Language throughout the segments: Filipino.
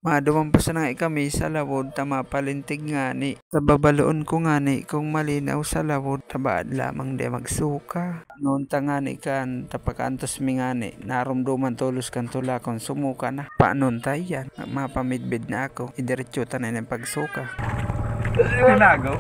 Maduman pa sa nga kami sa lawod tama palintig nga ni. Tababaloon ko nga ni kung malinaw sa lawod tabaad lamang de magsuka. Noon ta nga ni kan tapakantos mi nga ni narumduman tulos kan tula kon sumuka na. Paanon tayo yan? Mapamidbid na ako. Idiretso ta na ng pagsuka. Nanago?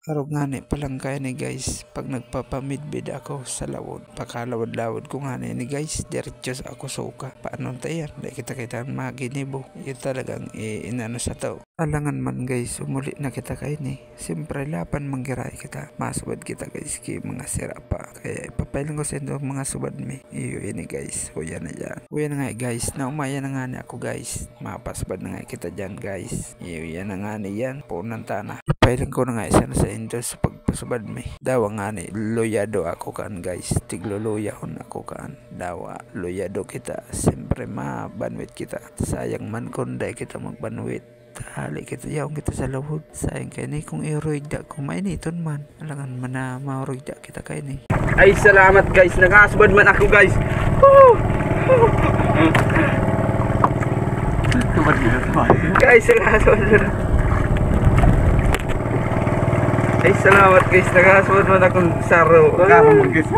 Arog nga ni palang kaya ni guys pag nagpapamidbid ako sa lawod. Pakalawad-lawad ko nga ni guys diretso ako suka. Paano tayo yan? Dahil kita maginibo. Yun talagang inano sa tao. Alangan man guys umuli na kita kayo ni. Siyempre lapan manggiray kita. Masubad kita guys kay mga sira pa. Kaya ipapailan ko sa inyo mga subad mi. Iyo ini guys. Huya na dyan. Huya na nga guys. Naumaya na nga ni ako guys. Mapasbad na nga kita dyan guys. Iyo yan na nga ni yan. Punan tana. Ipapailan ko na nga isa na sa inyo sa pagpasubad mi. Dawa nga ni loyado ako kan guys. Tigloloyahon ako kan. Dawa loyado kita. Siyempre mabanwit kita. Sayang man kunday kita magbanwit. Hali kita yaong kita sa lawod. Sayang kayo ni kung iroigda kung mainiton man. Alangan man na mauroigda kita kayo ni. Ay salamat guys. Nakasubad man ako guys. Guys nakasubad. Ay salamat guys. Nakasubad man akong saro. Karamang guys.